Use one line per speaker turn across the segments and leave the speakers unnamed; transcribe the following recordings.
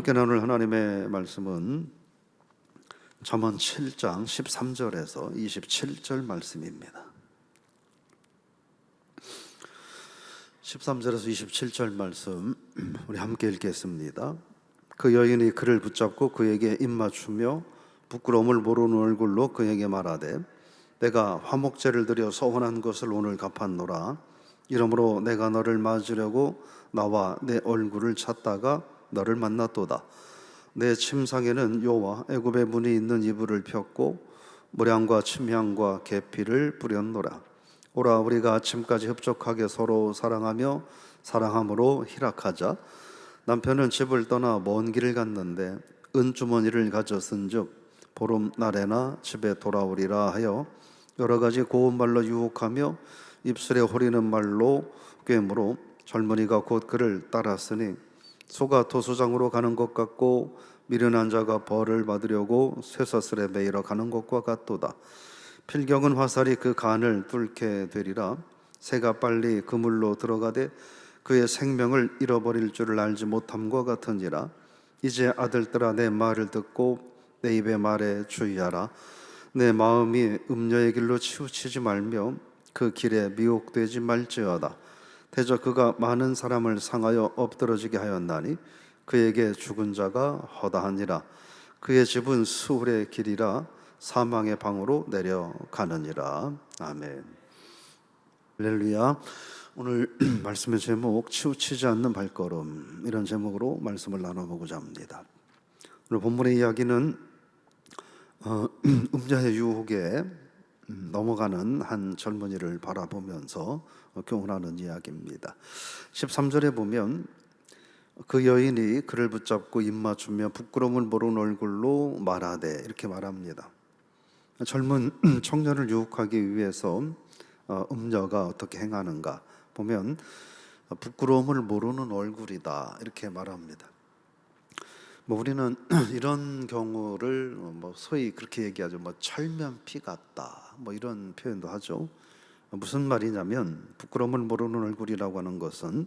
함께 나눌 하나님의 말씀은 잠언 7장 13절에서 27절 말씀입니다. 13절에서 27절 말씀 우리 함께 읽겠습니다. 그 여인이 그를 붙잡고 그에게 입맞추며 부끄러움을 모르는 얼굴로 그에게 말하되 내가 화목제를 드려 서원한 것을 오늘 갚았노라. 이러므로 내가 너를 맞으려고 나와 내 얼굴을 찾다가 너를 만났도다. 내 침상에는 요와 애굽의 문이 있는 이불을 폈고 모량과 침향과 계피를 뿌렸노라. 오라 우리가 아침까지 흡족하게 서로 사랑하며 사랑함으로 희락하자. 남편은 집을 떠나 먼 길을 갔는데 은주머니를 가졌은즉 보름날에나 집에 돌아오리라 하여 여러 가지 고운 말로 유혹하며 입술에 호리는 말로 꿰므로 젊은이가 곧 그를 따랐으니 소가 도수장으로 가는 것 같고 미련한 자가 벌을 받으려고 쇠사슬에 매이러 가는 것과 같도다. 필경은 화살이 그 간을 뚫게 되리라. 새가 빨리 그물로 들어가되 그의 생명을 잃어버릴 줄을 알지 못함과 같으니라. 이제 아들들아 내 말을 듣고 내 입의 말에 주의하라. 내 마음이 음녀의 길로 치우치지 말며 그 길에 미혹되지 말지어다. 대저 그가 많은 사람을 상하여 엎드러지게 하였나니 그에게 죽은 자가 허다하니라. 그의 집은 수울의 길이라 사망의 방으로 내려가느니라. 아멘. 할렐루야. 오늘 말씀의 제목 치우치지 않는 발걸음, 이런 제목으로 말씀을 나눠보고자 합니다. 오늘 본문의 이야기는 음녀의 유혹에 넘어가는 한 젊은이를 바라보면서 교훈하는 이야기입니다. 13절에 보면 그 여인이 그를 붙잡고 입맞추며 부끄러움을 모르는 얼굴로 말하되 이렇게 말합니다. 젊은 청년을 유혹하기 위해서 음녀가 어떻게 행하는가 보면 부끄러움을 모르는 얼굴이다 이렇게 말합니다. 우리는 이런 경우를 소위 그렇게 얘기하죠. 철면피 같다 이런 표현도 하죠. 무슨 말이냐면 부끄러움을 모르는 얼굴이라고 하는 것은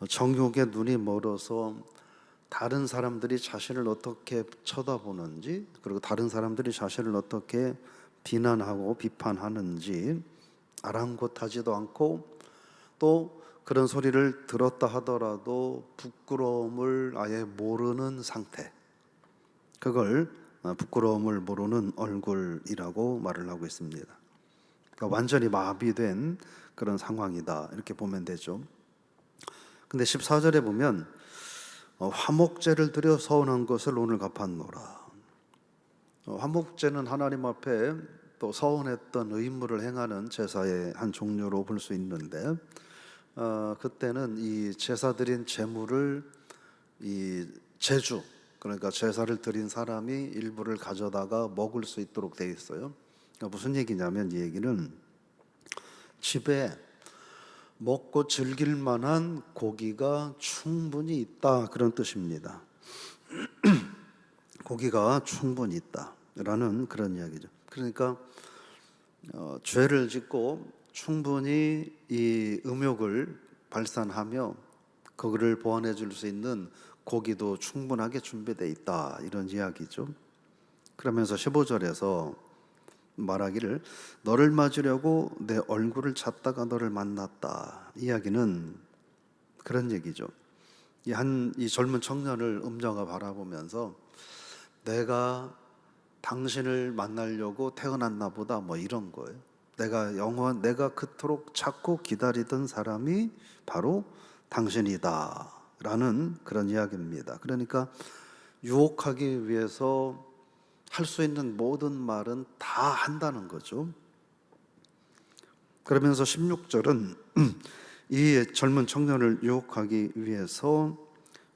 정욕에 눈이 멀어서 다른 사람들이 자신을 어떻게 쳐다보는지, 그리고 다른 사람들이 자신을 어떻게 비난하고 비판하는지 아랑곳하지도 않고, 또 그런 소리를 들었다 하더라도 부끄러움을 아예 모르는 상태, 그걸 부끄러움을 모르는 얼굴이라고 말을 하고 있습니다. 그러니까 완전히 마비된 그런 상황이다 이렇게 보면 되죠. 근데 14절에 보면 화목제를 드려 서원한 것을 오늘 갚았노라. 화목제는 하나님 앞에 또 서원했던 의무를 행하는 제사의 한 종류로 볼 수 있는데, 그때는 이 제사 드린 제물을 이 제주, 그러니까 제사를 드린 사람이 일부를 가져다가 먹을 수 있도록 되어 있어요. 그러니까 무슨 얘기냐면, 이 얘기는 집에 먹고 즐길 만한 고기가 충분히 있다 그런 뜻입니다. 고기가 충분히 있다라는 그런 이야기죠. 그러니까 죄를 짓고 충분히 이 음욕을 발산하며 그거를 보완해 줄 수 있는 고기도 충분하게 준비되어 있다 이런 이야기죠. 그러면서 15절에서 말하기를 너를 맞으려고 내 얼굴을 찾다가 너를 만났다. 이야기는 그런 얘기죠. 이 젊은 청년을 음녀가 바라보면서 내가 당신을 만나려고 태어났나 보다 이런 거예요. 내가 그토록 찾고 기다리던 사람이 바로 당신이다 라는 그런 이야기입니다. 그러니까 유혹하기 위해서 할 수 있는 모든 말은 다 한다는 거죠. 그러면서 16절은 이 젊은 청년을 유혹하기 위해서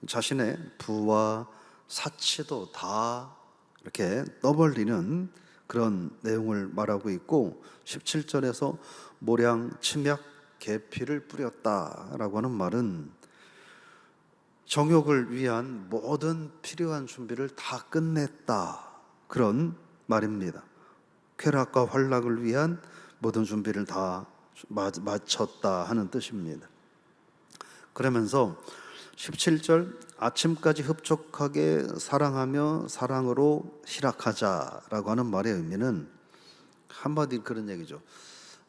자신의 부와 사치도 다 이렇게 떠벌리는 그런 내용을 말하고 있고, 17절에서 모량, 침약, 계피를 뿌렸다라고 하는 말은 정욕을 위한 모든 필요한 준비를 다 끝냈다 그런 말입니다. 쾌락과 환락을 위한 모든 준비를 다 마쳤다 하는 뜻입니다. 그러면서 17절 아침까지 흡족하게 사랑하며 사랑으로 희락하자라고 하는 말의 의미는 한마디 그런 얘기죠.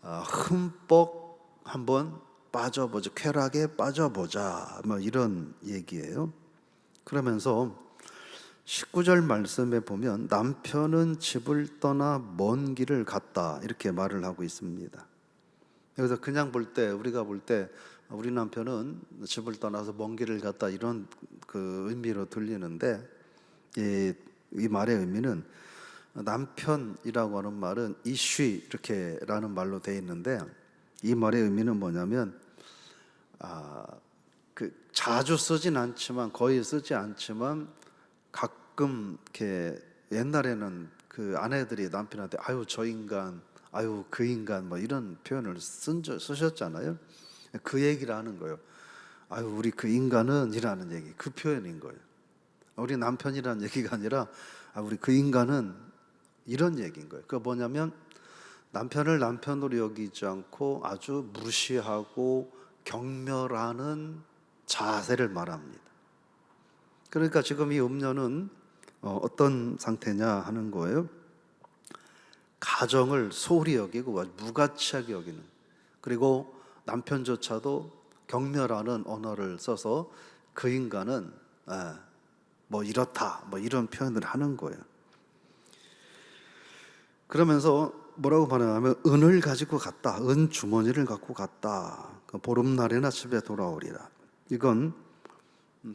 흠뻑 한번 빠져보자, 쾌락에 빠져보자, 뭐 이런 얘기예요. 그러면서 19절 말씀에 보면 남편은 집을 떠나 먼 길을 갔다 이렇게 말을 하고 있습니다. 여기서 그냥 볼 때, 우리가 볼 때 우리 남편은 집을 떠나서 먼 길을 갔다 이런 그 의미로 들리는데, 이 말의 의미는 남편이라고 하는 말은 이쉬 이렇게라는 말로 되어 있는데, 이 말의 의미는 뭐냐면 그 자주 쓰진 않지만, 거의 쓰지 않지만 가끔 이렇게, 옛날에는 그 아내들이 남편한테 아유 저 인간, 아유 그 인간 뭐 이런 표현을 쓰셨잖아요. 그 얘기를 하는 거예요. 아유 우리 그 인간은 이라는 얘기, 그 표현인 거예요. 우리 남편이라는 얘기가 아니라 우리 그 인간은 이런 얘기인 거예요. 그게 뭐냐면 남편을 남편으로 여기지 않고 아주 무시하고 경멸하는 자세를 말합니다. 그러니까 지금 이 음녀는 어떤 상태냐 하는 거예요. 가정을 소홀히 여기고 무가치하게 여기는, 그리고 남편조차도 경멸하는 언어를 써서 그 인간은 뭐 이렇다 뭐 이런 표현을 하는 거예요. 그러면서 뭐라고 말하냐면 은을 가지고 갔다, 은 주머니를 갖고 갔다, 보름날에나 집에 돌아오리라. 이건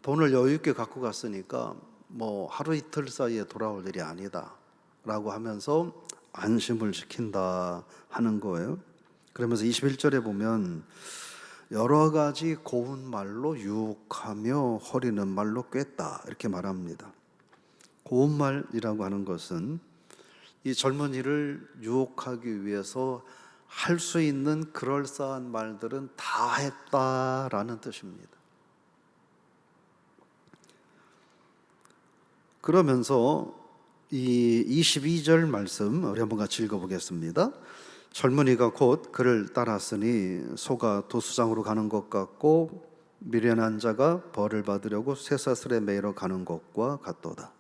돈을 여유 있게 갖고 갔으니까 뭐 하루 이틀 사이에 돌아올 일이 아니다 라고 하면서 안심을 시킨다 하는 거예요. 그러면서 21절에 보면 여러 가지 고운 말로 유혹하며 허리는 말로 꿰다 이렇게 말합니다. 고운 말이라고 하는 것은 이 젊은이를 유혹하기 위해서 할 수 있는 그럴싸한 말들은 다 했다라는 뜻입니다. 그러면서 이 22절 말씀 우리 한번 같이 읽어보겠습니다. 젊은이가 곧 그를 따랐으니 소가 도수장으로 가는 것 같고 미련한 자가 벌을 받으려고 쇠사슬에 매이러 가는 것과 같도다.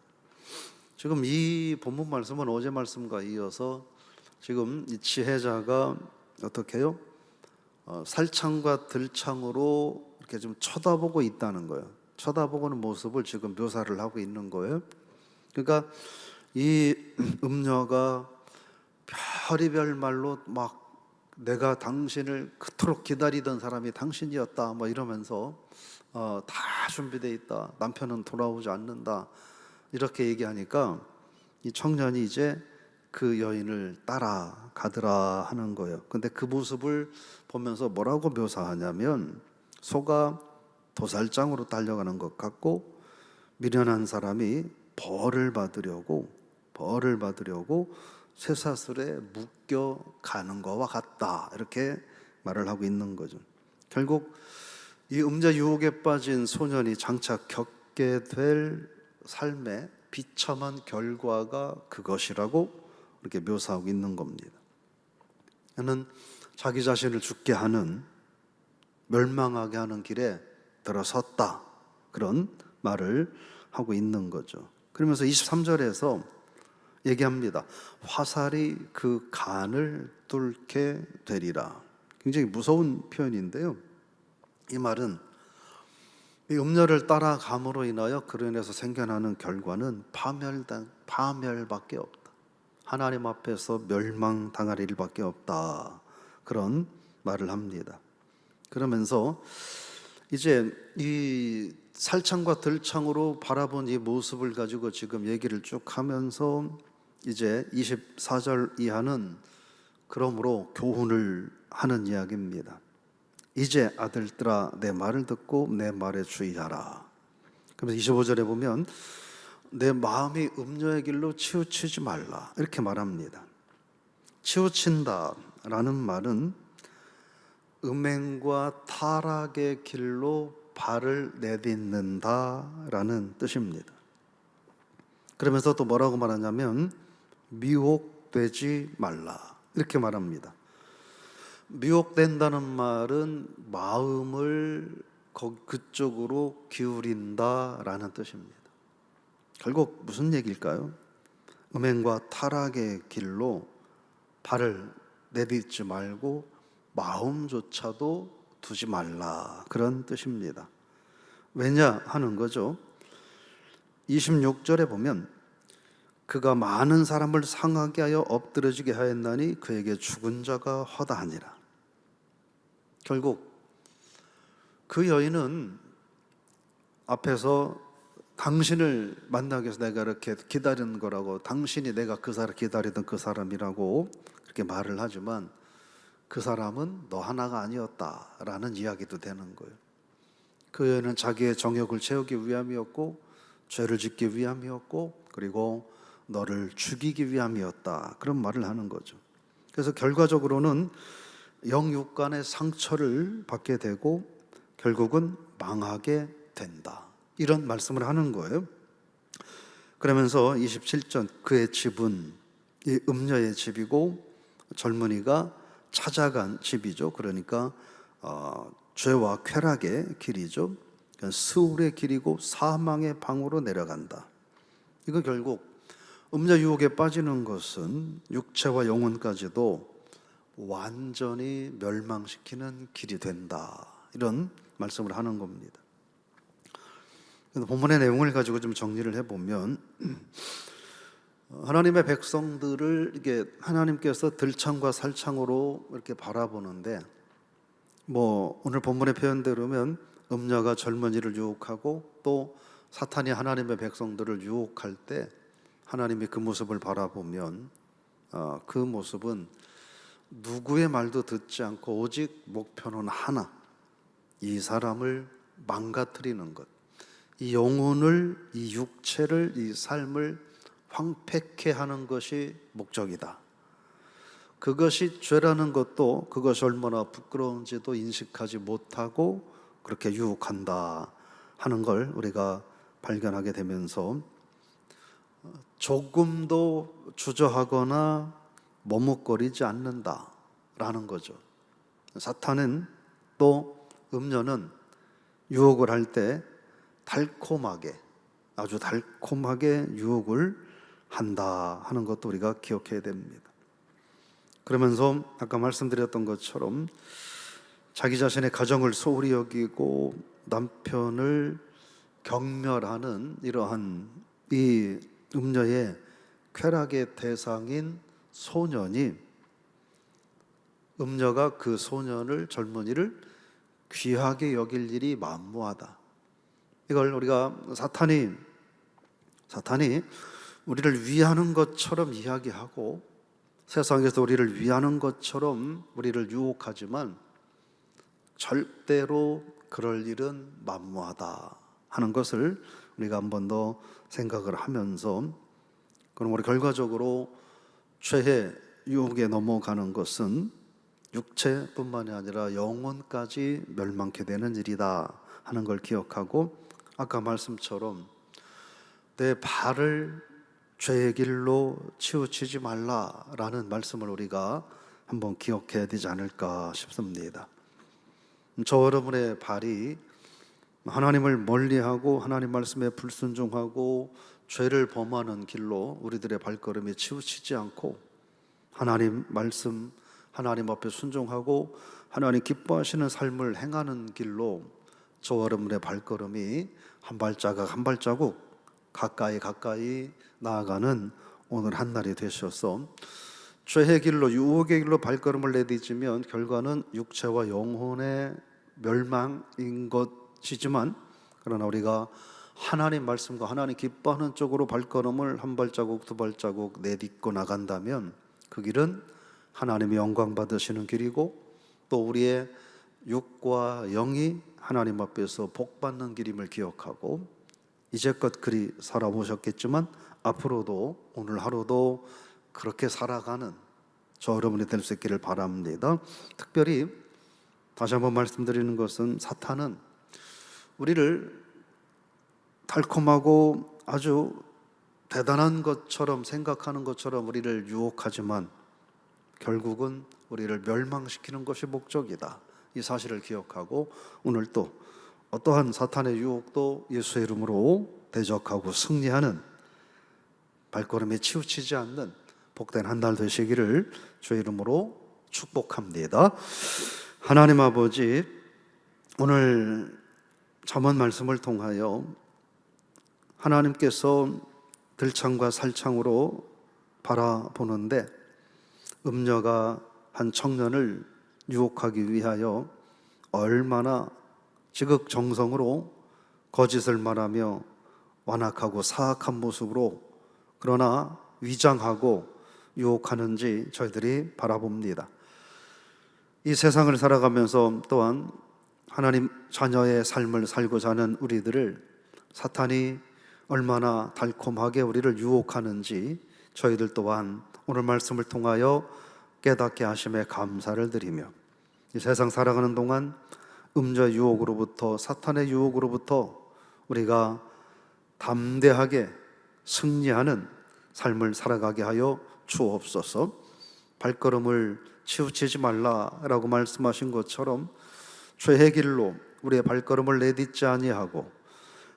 지금 이 본문 말씀은 어제 말씀과 이어서 지금 이 지혜자가 어떻게 해요? 살창과 들창으로 이렇게 좀 쳐다보고 있다는 거예요. 쳐다보는 모습을 지금 묘사를 하고 있는 거예요. 그러니까 이 음녀가 별의별 말로 막 내가 당신을 그토록 기다리던 사람이 당신이었다 뭐 이러면서 다 준비되어 있다, 남편은 돌아오지 않는다 이렇게 얘기하니까 이 청년이 이제 그 여인을 따라가더라 하는 거예요. 근데 그 모습을 보면서 뭐라고 묘사하냐면 소가 도살장으로 달려가는 것 같고 미련한 사람이 벌을 받으려고 쇠사슬에 묶여 가는 것과 같다 이렇게 말을 하고 있는 거죠. 결국 이 음자 유혹에 빠진 소년이 장차 겪게 될 삶의 비참한 결과가 그것이라고 이렇게 묘사하고 있는 겁니다. 그는 자기 자신을 죽게 하는, 멸망하게 하는 길에 들어섰다 그런 말을 하고 있는 거죠. 그러면서 23절에서 얘기합니다. 화살이 그 간을 뚫게 되리라. 굉장히 무서운 표현인데요, 이 말은 이 음녀를 따라감으로 인하여 그로 인해서 생겨나는 결과는 파멸밖에 없다. 하나님 앞에서 멸망당할 일밖에 없다. 그런 말을 합니다. 그러면서 이제 이 살창과 들창으로 바라본 이 모습을 가지고 지금 얘기를 쭉 하면서 이제 24절 이하는 그러므로 교훈을 하는 이야기입니다. 이제 아들들아 내 말을 듣고 내 말에 주의하라. 그러면서 25절에 보면 내 마음이 음녀의 길로 치우치지 말라 이렇게 말합니다. 치우친다라는 말은 음행과 타락의 길로 발을 내딛는다라는 뜻입니다. 그러면서 또 뭐라고 말하냐면 미혹되지 말라 이렇게 말합니다. 미혹된다는 말은 마음을 그쪽으로 기울인다라는 뜻입니다. 결국 무슨 얘기일까요? 음행과 타락의 길로 발을 내딛지 말고 마음조차도 두지 말라, 그런 뜻입니다. 왜냐 하는 거죠. 26절에 보면 그가 많은 사람을 상하게 하여 엎드러지게 하였나니 그에게 죽은 자가 허다하니라. 결국 그 여인은 앞에서 당신을 만나기 위해서 내가 이렇게 기다리는 거라고, 당신이 내가 그 사람 기다리던 그 사람이라고 그렇게 말을 하지만 그 사람은 너 하나가 아니었다라는 이야기도 되는 거예요. 그 여인은 자기의 정욕을 채우기 위함이었고 죄를 짓기 위함이었고 그리고 너를 죽이기 위함이었다, 그런 말을 하는 거죠. 그래서 결과적으로는 영육간의 상처를 받게 되고 결국은 망하게 된다, 이런 말씀을 하는 거예요. 그러면서 27절, 그의 집은 이 음녀의 집이고 젊은이가 찾아간 집이죠. 그러니까 죄와 쾌락의 길이죠. 스울의 길이고 사망의 방으로 내려간다. 이거 결국 음녀 유혹에 빠지는 것은 육체와 영혼까지도 완전히 멸망시키는 길이 된다, 이런 말씀을 하는 겁니다. 본문의 내용을 가지고 좀 정리를 해보면, 하나님의 백성들을 이게 하나님께서 들창과 살창으로 이렇게 바라보는데, 오늘 본문의 표현대로면 음녀가 젊은이를 유혹하고 또 사탄이 하나님의 백성들을 유혹할 때 하나님이 그 모습을 바라보면 그 모습은 누구의 말도 듣지 않고 오직 목표는 하나, 이 사람을 망가뜨리는 것, 이 영혼을, 이 육체를, 이 삶을 황폐케 하는 것이 목적이다. 그것이 죄라는 것도 그것이 얼마나 부끄러운지도 인식하지 못하고 그렇게 유혹한다 하는 걸 우리가 발견하게 되면서 조금도 주저하거나 머뭇거리지 않는다라는 거죠. 사탄은 또 음녀는 유혹을 할 때 달콤하게, 아주 달콤하게 유혹을 한다 하는 것도 우리가 기억해야 됩니다. 그러면서 아까 말씀드렸던 것처럼 자기 자신의 가정을 소홀히 여기고 남편을 경멸하는 이러한 이 음녀의 쾌락의 대상인 소년이, 음녀가 그 소년을, 젊은이를 귀하게 여길 일이 만무하다. 이걸 우리가 사탄이 우리를 위하는 것처럼 이야기하고 세상에서 우리를 위하는 것처럼 우리를 유혹하지만 절대로 그럴 일은 만무하다 하는 것을 우리가 한 번 더 생각을 하면서, 그럼 우리 결과적으로 죄의 유혹에 넘어가는 것은 육체뿐만이 아니라 영혼까지 멸망케 되는 일이다 하는 걸 기억하고, 아까 말씀처럼 내 발을 죄의 길로 치우치지 말라라는 말씀을 우리가 한번 기억해야 되지 않을까 싶습니다. 저 여러분의 발이 하나님을 멀리하고 하나님 말씀에 불순종하고 죄를 범하는 길로 우리들의 발걸음이 치우치지 않고 하나님 말씀, 하나님 앞에 순종하고 하나님 기뻐하시는 삶을 행하는 길로 저 여러분의 발걸음이 한 발자국 한 발자국 가까이 나아가는 오늘 한 날이 되셔서, 죄의 길로, 유혹의 길로 발걸음을 내딛으면 결과는 육체와 영혼의 멸망인 것이지만, 그러나 우리가 하나님 말씀과 하나님 기뻐하는 쪽으로 발걸음을 한 발자국 두 발자국 내딛고 나간다면 그 길은 하나님이 영광 받으시는 길이고 또 우리의 육과 영이 하나님 앞에서 복 받는 길임을 기억하고, 이제껏 그리 살아오셨겠지만 앞으로도 오늘 하루도 그렇게 살아가는 저 여러분이 될 수 있기를 바랍니다. 특별히 다시 한번 말씀드리는 것은 사탄은 우리를 달콤하고 아주 대단한 것처럼 생각하는 것처럼 우리를 유혹하지만 결국은 우리를 멸망시키는 것이 목적이다. 이 사실을 기억하고 오늘 또 어떠한 사탄의 유혹도 예수의 이름으로 대적하고 승리하는 발걸음에 치우치지 않는 복된 한 달 되시기를 주의 이름으로 축복합니다. 하나님 아버지, 오늘 잠언 말씀을 통하여 하나님께서 들창과 살창으로 바라보는데 음녀가 한 청년을 유혹하기 위하여 얼마나 지극정성으로 거짓을 말하며 완악하고 사악한 모습으로 그러나 위장하고 유혹하는지 저희들이 바라봅니다. 이 세상을 살아가면서 또한 하나님 자녀의 삶을 살고자 하는 우리들을 사탄이 얼마나 달콤하게 우리를 유혹하는지 저희들 또한 오늘 말씀을 통하여 깨닫게 하심에 감사를 드리며 이 세상 살아가는 동안 음녀 유혹으로부터, 사탄의 유혹으로부터 우리가 담대하게 승리하는 삶을 살아가게 하여 주옵소서. 발걸음을 치우치지 말라라고 말씀하신 것처럼 죄의 길로 우리의 발걸음을 내딛지 아니하고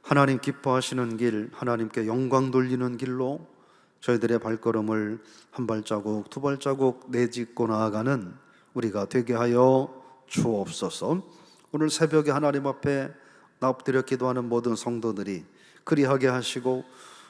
하나님 기뻐하시는 길, 하나님께 영광 돌리는 길로 저희들의 발걸음을 한 발자국, 두 발자국 내딛고 나아가는 우리가 되게 하여 주옵소서. 오늘 새벽에 하나님 앞에 엎드려 기도하는 모든 성도들이 그리하게 하시고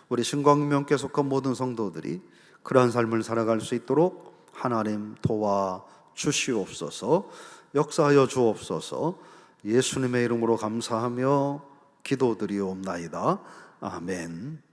우리 신광명께 속한 모든 성도들이 그러한 삶을 살아갈 수 있도록 하나님 도와 주시옵소서. 역사하여 주옵소서. 예수님의 이름으로 감사하며 기도드리옵나이다. 아멘.